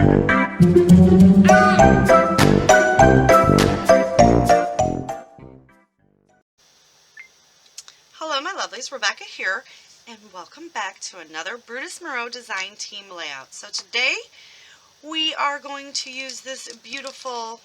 Hello my lovelies, Rebecca here, and welcome back to another Brutus Monroe Design Team layout. So today we are going to use this beautiful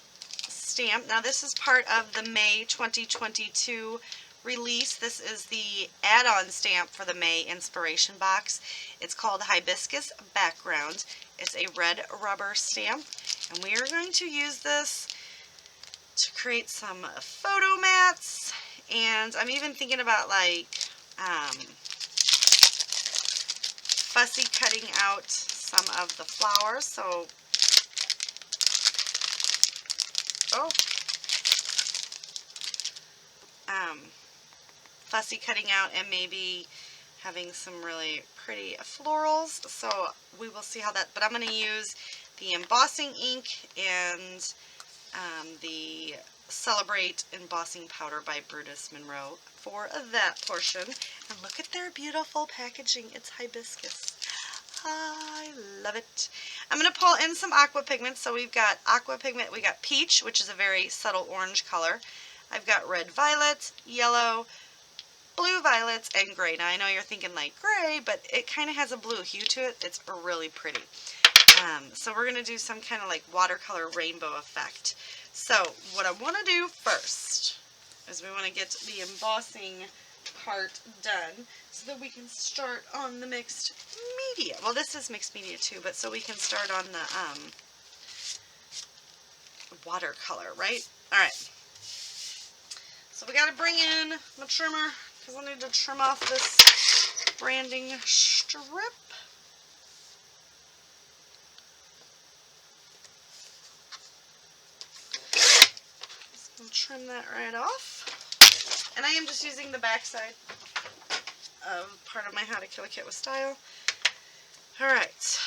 stamp. Now this is part of the May 2022 release. This is the add-on stamp for the May inspiration box. It's called Hibiscus Background. It's a red rubber stamp, and we are going to use this to create some photo mats. And I'm even thinking about like fussy cutting out some of the flowers. So, fussy cutting out and maybe having some really pretty florals. So we will see how that, but I'm going to use the embossing ink and the Celebrate embossing powder by Brutus Monroe for that portion. And look at their beautiful packaging. It's hibiscus. I love it. I'm going to pull in some aqua pigments. So we've got aqua pigment. We got peach, which is a very subtle orange color. I've got red violet, yellow, blue violets, and gray. Now I know you're thinking like gray, but it kind of has a blue hue to it. It's really pretty. So we're going to do some kind of like watercolor rainbow effect. So what I want to do first is we want to get the embossing part done so that we can start on the mixed media. Well, this is mixed media too, but so we can start on the watercolor, right? All right. So we got to bring in my trimmer because I need to trim off this branding strip. I'll trim that right off. And I am just using the back side of part of my How to Kill a Kit with Style. Alright.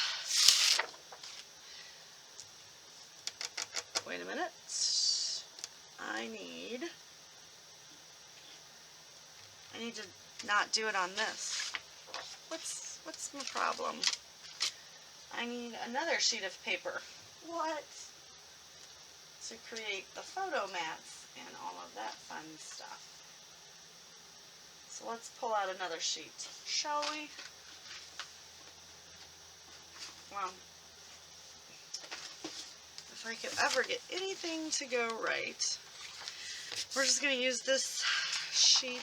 Wait a minute. I need to not do it on this. What's my problem? I need another sheet of paper. What? To create the photo mats and all of that fun stuff. So let's pull out another sheet, shall we? Well, if I could ever get anything to go right, we're just going to use this sheet.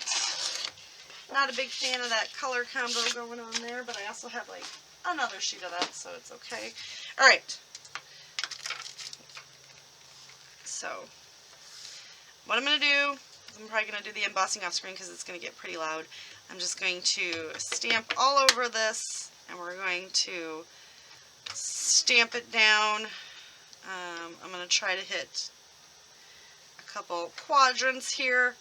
Not a big fan of that color combo going on there, but I also have like another sheet of that, so it's okay. Alright. So, what I'm going to do, I'm probably going to do the embossing off screen because it's going to get pretty loud. I'm just going to stamp all over this, and we're going to stamp it down. I'm going to try to hit a couple quadrants here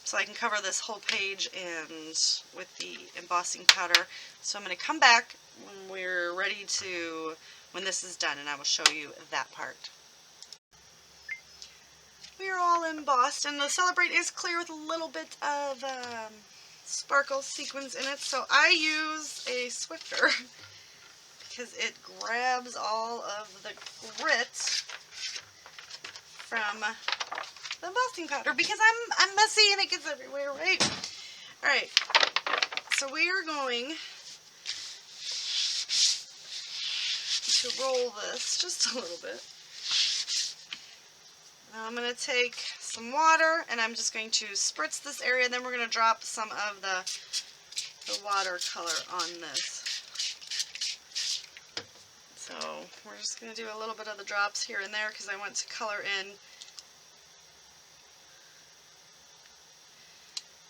so I can cover this whole page and with the embossing powder. So I'm going to come back when we're ready to, when this is done, and I will show you that part. We are all embossed, and the Celebrate is clear with a little bit of sparkle sequins in it, so I use a Swifter because it grabs all of the grit from the embossing powder because I'm messy and it gets everywhere, right? Alright, so we are going to roll this just a little bit. Now I'm going to take some water and I'm just going to spritz this area, and then we're going to drop some of the watercolor on this. So we're just going to do a little bit of the drops here and there because I want to color in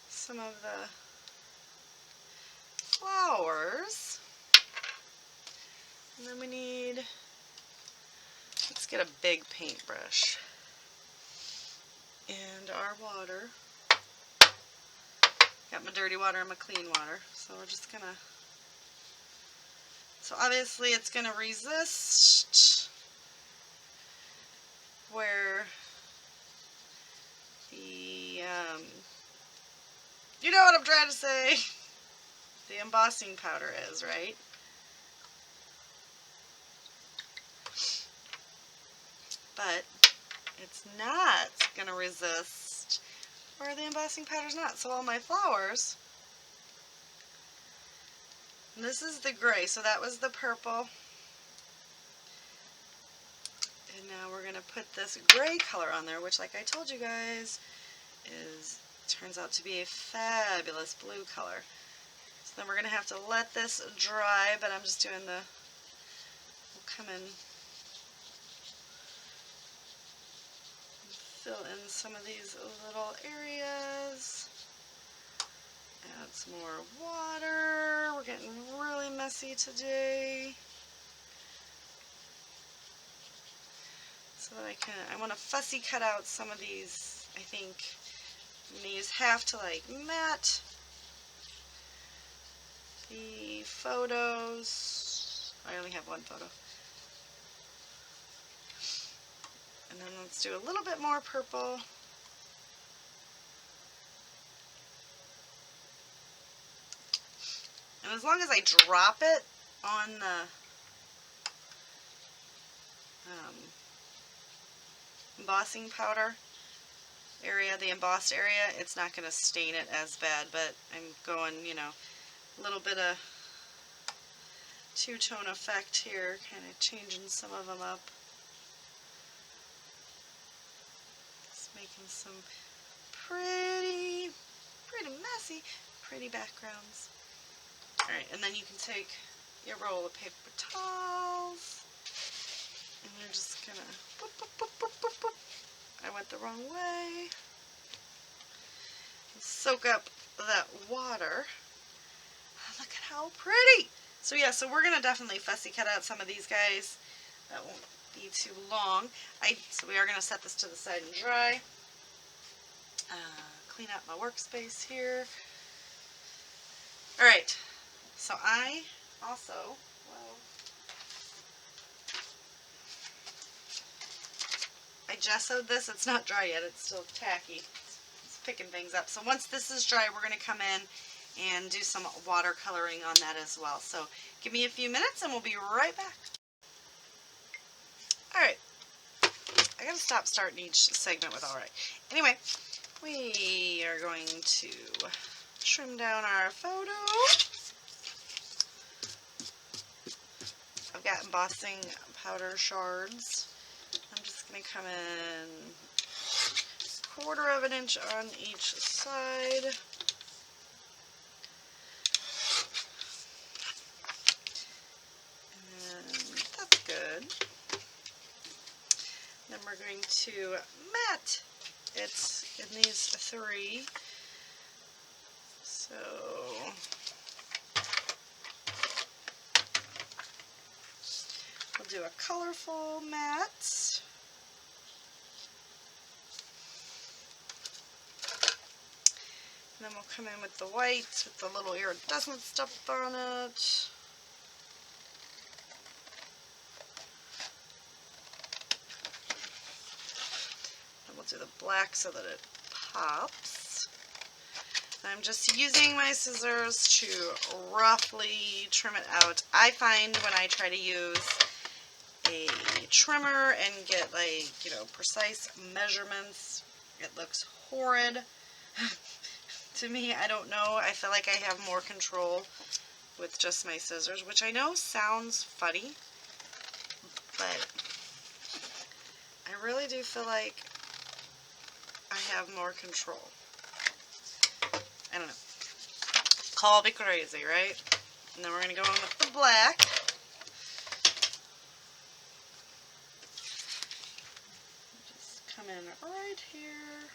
some of the flowers. And then we need, let's get a big paintbrush. And our water. Got my dirty water and my clean water. So we're just gonna, so obviously it's gonna resist where the, you know what I'm trying to say, the embossing powder is, right? but it's not going to resist where the embossing powder's not. So all my flowers, and this is the gray, so that was the purple. And now we're going to put this gray color on there, which, like I told you guys, turns out to be a fabulous blue color. So then we're going to have to let this dry, but I'm just doing we'll come in and fill in some of these little areas. Add some more water. We're getting really messy today. So that I want to fussy cut out some of these. I think I'm going to use half to like matte the photos. I only have one photo. And then let's do a little bit more purple. And as long as I drop it on the embossing powder area, the embossed area, it's not going to stain it as bad, but I'm going, you know, a little bit of two-tone effect here, kind of changing some of them up. Just making some pretty messy, pretty backgrounds. Alright, and then you can take your roll of paper towels, and you're just gonna boop, boop, boop, boop, boop, boop. I went the wrong way. Soak up that water. Look at how pretty! So yeah, so we're gonna definitely fussy cut out some of these guys. That won't be too long. So we are gonna set this to the side and dry. Clean out my workspace here. Alright, so I also, I gessoed this. It's not dry yet. It's still tacky. It's picking things up. So once this is dry, we're going to come in and do some watercoloring on that as well. So give me a few minutes and we'll be right back. Alright. I got to stop starting each segment with alright. Anyway, we are going to trim down our photo. I've got embossing powder shards. I'm just going to come in 1/4 of an inch on each side. And that's good. Then we're going to matte it in these 3. So we'll do a colorful matte. And then we'll come in with the white with the little iridescent stuff on it. And we'll do the black so that it pops. I'm just using my scissors to roughly trim it out. I find when I try to use a trimmer and get, like, you know, precise measurements, it looks horrid. To me, I don't know. I feel like I have more control with just my scissors, which I know sounds funny, but I really do feel like I have more control. I don't know. Call me crazy, right? And then we're going to go in with the black. Just come in right here.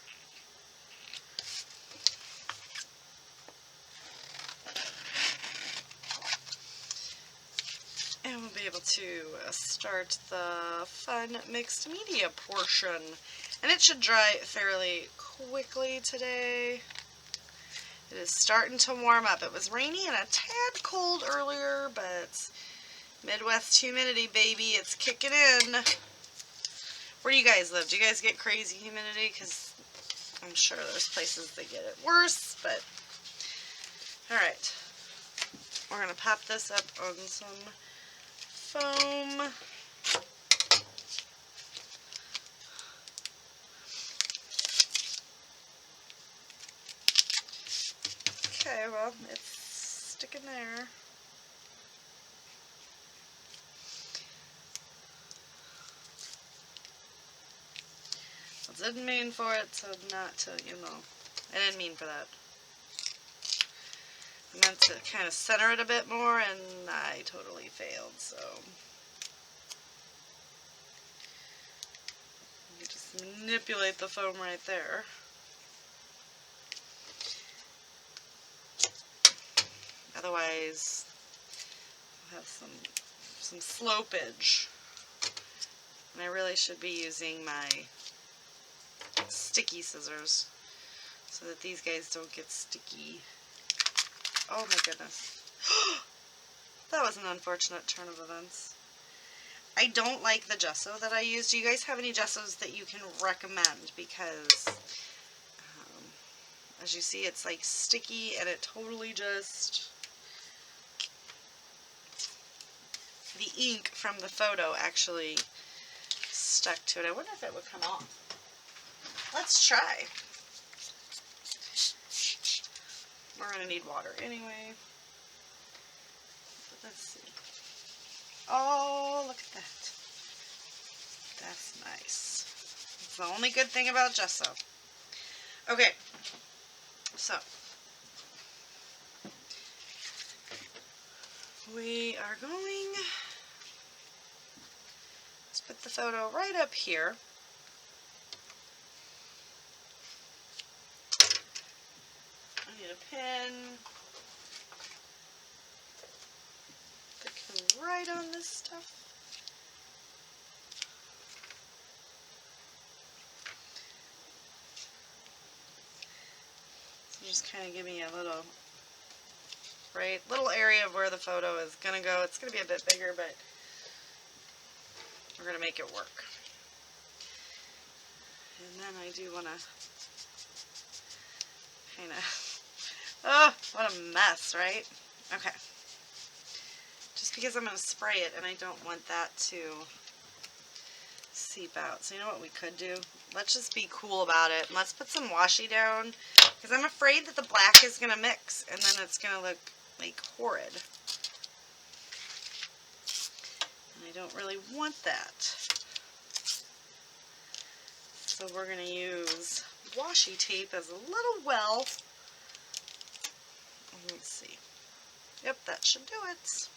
And we'll be able to start the fun mixed media portion. And it should dry fairly quickly today. It is starting to warm up. It was rainy and a tad cold earlier, but Midwest humidity, baby, it's kicking in. Where do you guys live? Do you guys get crazy humidity? Because I'm sure there's places that get it worse, but alright. We're going to pop this up on some foam. yeah, it's sticking there. I didn't mean for it to not to, I didn't mean for that. I meant to kind of center it a bit more, and I totally failed, so. You just manipulate the foam right there. Otherwise, we'll have some slopage. And I really should be using my sticky scissors so that these guys don't get sticky. Oh my goodness. That was an unfortunate turn of events. I don't like the gesso that I used. Do you guys have any gessos that you can recommend? Because as you see, it's like sticky and it totally just, the ink from the photo actually stuck to it. I wonder if it would come off. Let's try. We're going to need water anyway. But let's see. Oh, look at that. That's nice. It's the only good thing about gesso. Okay. So, we are going to put the photo right up here. I need a pen that can write on this stuff. So just kind of give me a little area of where the photo is going to go. It's going to be a bit bigger, but we're going to make it work. And then I do want to kind of, oh, what a mess, right? Okay. Just because I'm going to spray it and I don't want that to seep out. So you know what we could do? Let's just be cool about it. Let's put some washi down, because I'm afraid that the black is going to mix and then it's going to look like horrid. And I don't really want that. So we're going to use washi tape as a little well. Let's see. Yep, that should do it.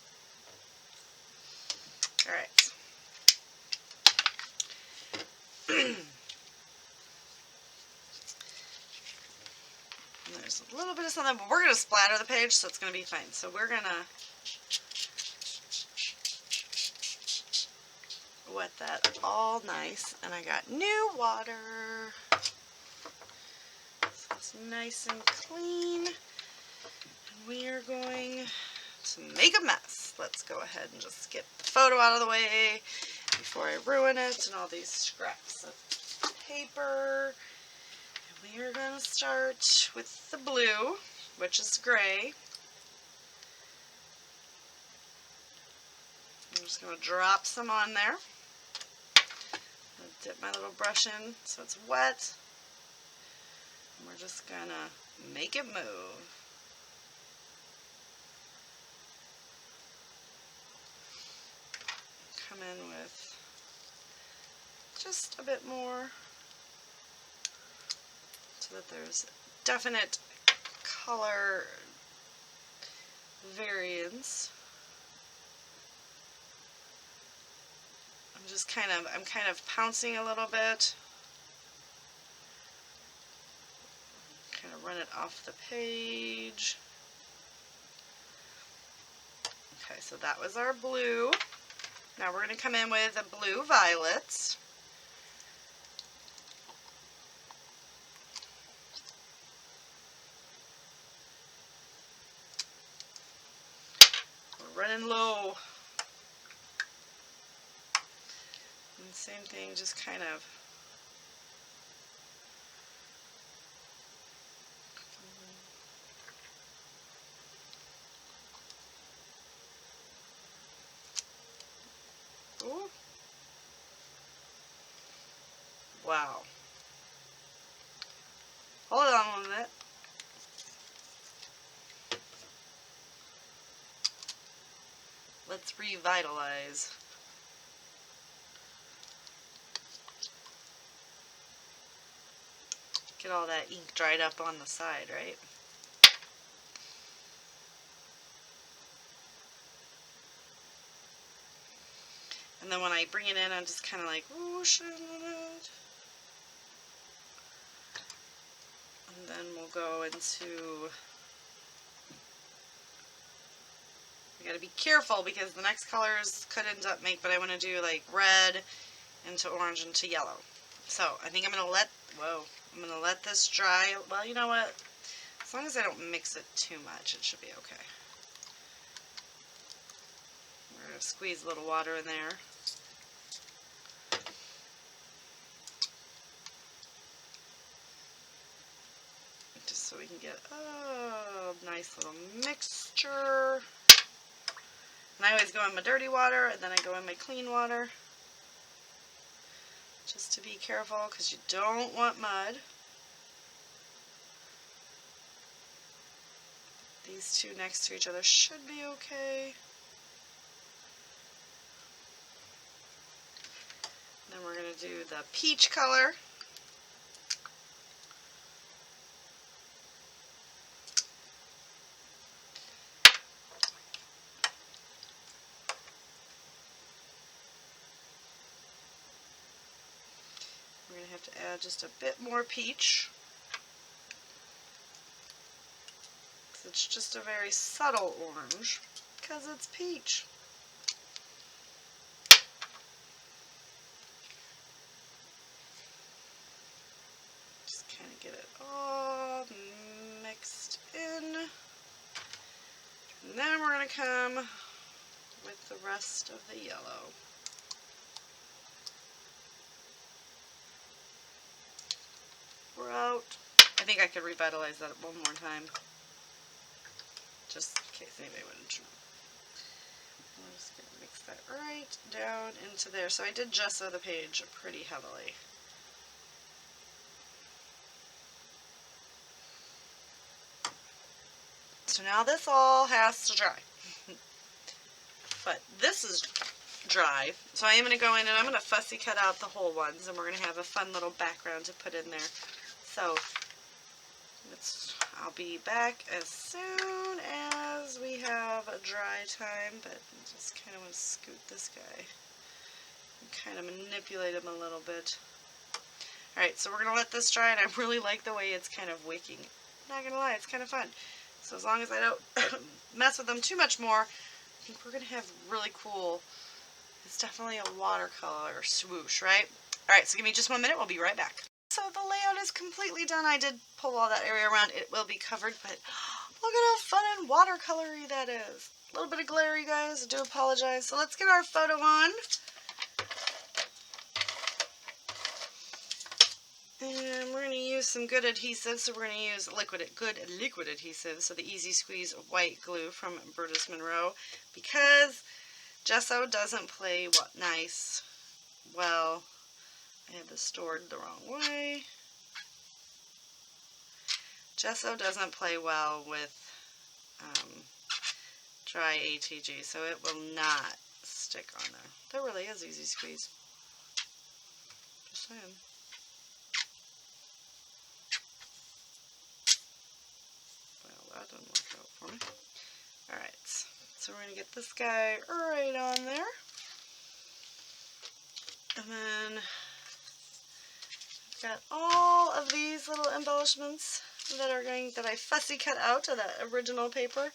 Alright. There's a little bit of something, but we're going to splatter the page, so it's going to be fine. So we're going to wet that all nice, and I got new water. So it's nice and clean. And we are going to make a mess. Let's go ahead and just get the photo out of the way before I ruin it and all these scraps of paper. And we are going to start with the blue, which is gray. I'm just going to drop some on there. I'm going to dip my little brush in so it's wet. And we're just going to make it move. Come in with just a bit more so that there's definite color variance. I'm kind of pouncing a little bit. Kind of run it off the page. Okay, so that was our blue. Now we're going to come in with a blue violet. We're running low. And same thing, just kind of ooh. Wow. Hold on a minute. let's revitalize. Get all that ink dried up on the side, right? And then when I bring it in, I'm just kind of like whooshing it. And then we'll go into, we gotta be careful because the next colors could end up but I want to do like red into orange into yellow. So I think I'm gonna I'm gonna let this dry. Well, you know what? As long as I don't mix it too much, it should be okay. We're gonna squeeze a little water in there. Just so we can get a nice little mixture. And I always go in my dirty water and then I go in my clean water. Just to be careful because you don't want mud. These two next to each other should be okay. Then we're going to do the peach color. We're going to have to add just a bit more peach. It's just a very subtle orange because it's peach. Just kind of get it all mixed in. And then we're going to come with the rest of the yellow. We're out. I think I could revitalize that one more time. Just in case anybody wouldn't know. I'm just going to mix that right down into there. So I did gesso the page pretty heavily. So now this all has to dry. But this is dry. So I am going to go in and I'm going to fussy cut out the whole ones and we're going to have a fun little background to put in there. So I'll be back as soon as we have a dry time, but I just kind of want to scoot this guy and kind of manipulate him a little bit. Alright, so we're going to let this dry, and I really like the way it's kind of wicking. I'm not going to lie, it's kind of fun. So as long as I don't mess with them too much more, I think we're going to have really cool, it's definitely a watercolor swoosh, right? Alright, so give me just 1 minute, we'll be right back. So the layout is completely done. I did pull all that area around. It will be covered, but look at how fun and watercolory that is. A little bit of glare, you guys. I do apologize. So let's get our photo on. And we're going to use some good adhesive. So we're going to use good liquid adhesive. So the Easy Squeeze white glue from Brutus Monroe. Because gesso doesn't play nice. Well, I had this stored the wrong way. Gesso doesn't play well with dry ATG, so it will not stick on there. That really is Easy Squeeze. Just saying. Well, that didn't work out for me. Alright, so we're going to get this guy right on there. And then I've got all of these little embellishments that I fussy cut out of that original paper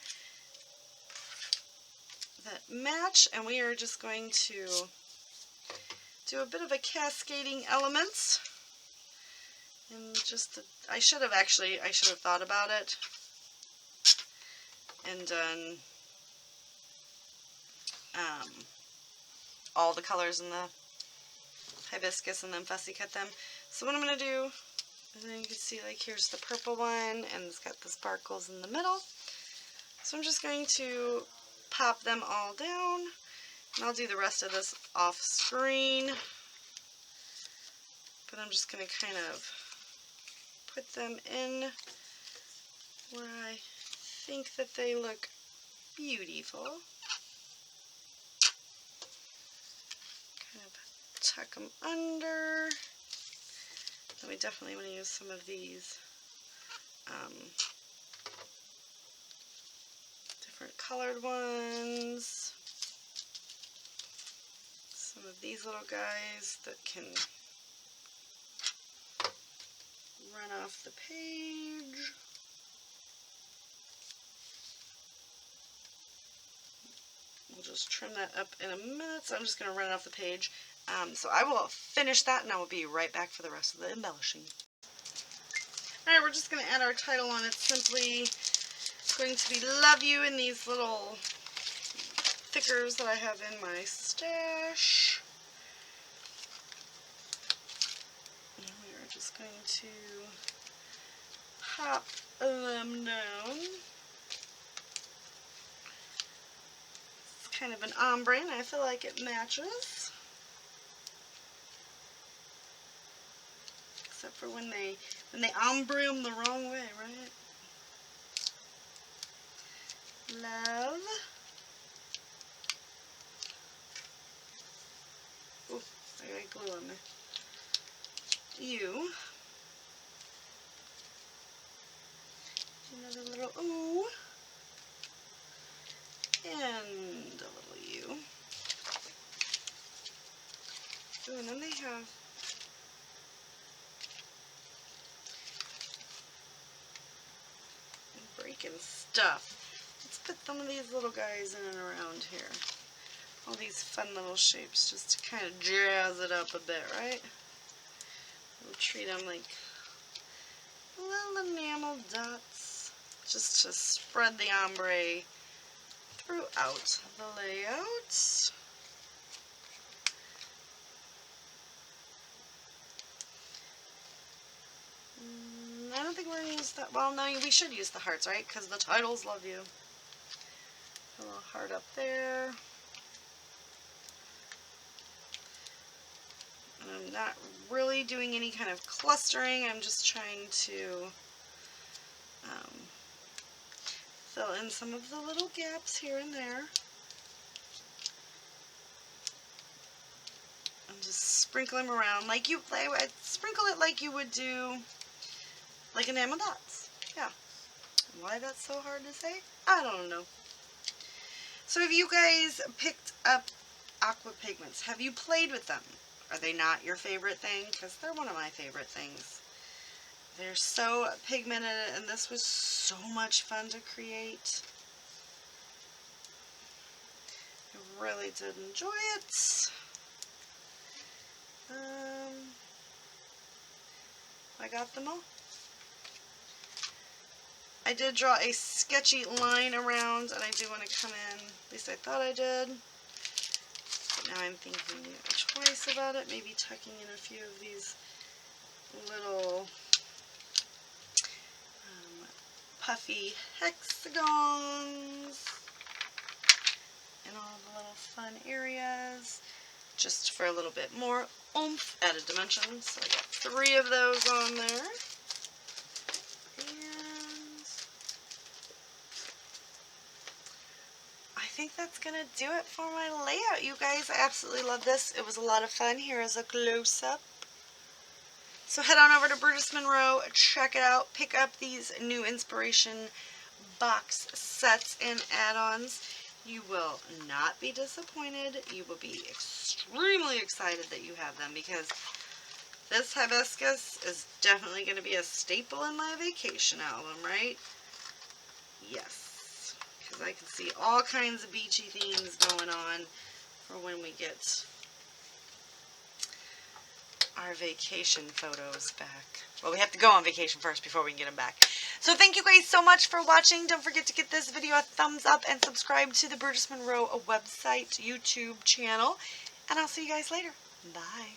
that match, and we are just going to do a bit of a cascading elements. And just I should have thought about it and done all the colors in the hibiscus and then fussy cut them. So what I'm going to do, and then you can see, like, here's the purple one, and it's got the sparkles in the middle. So I'm just going to pop them all down, and I'll do the rest of this off screen. But I'm just going to kind of put them in where I think that they look beautiful. tuck them under. Then we definitely want to use some of these different colored ones. Some of these little guys that can run off the page. We'll just trim that up in a minute, so I'm just going to run it off the page. So I will finish that and I will be right back for the rest of the embellishing. Alright, we're just going to add our title on. It's simply going to be Love You in these little thickers that I have in my stash. And we are just going to pop them down. It's kind of an ombre and I feel like it matches. Except for when they ombre them the wrong way, right? Love. Ooh, I got glue on there. You. Another little ooh. And a little you. Ooh, and then they have breaking stuff. Let's put some of these little guys in and around here. All these fun little shapes just to kind of jazz it up a bit, right? We'll treat them like little enamel dots just to spread the ombre throughout the layout. I don't think we're going to use that. Well, no, we should use the hearts, right? Because the titles love you. A little heart up there. And I'm not really doing any kind of clustering. I'm just trying to fill in some of the little gaps here and there. And just sprinkle them around like you, sprinkle it like you would do like enamel dots. Yeah. Why that's so hard to say? I don't know. So have you guys picked up Aqua Pigments? Have you played with them? Are they not your favorite thing? Because they're one of my favorite things. They're so pigmented and this was so much fun to create. I really did enjoy it. I got them all. I did draw a sketchy line around, and I do want to come in, at least I thought I did. But now I'm thinking twice about it, maybe tucking in a few of these little puffy hexagons in all the little fun areas, just for a little bit more oomph, added dimension. So I got 3 of those on there. I think that's going to do it for my layout, you guys. I absolutely love this. It was a lot of fun. Here is a close-up. So head on over to Brutus Monroe, check it out, pick up these new inspiration box sets and add-ons. You will not be disappointed. You will be extremely excited that you have them because this Hibiscus is definitely going to be a staple in my vacation album, right? Yes. Because I can see all kinds of beachy themes going on for when we get our vacation photos back. Well, we have to go on vacation first before we can get them back. So thank you guys so much for watching. Don't forget to give this video a thumbs up and subscribe to the Brutus Monroe website, YouTube channel. And I'll see you guys later. Bye.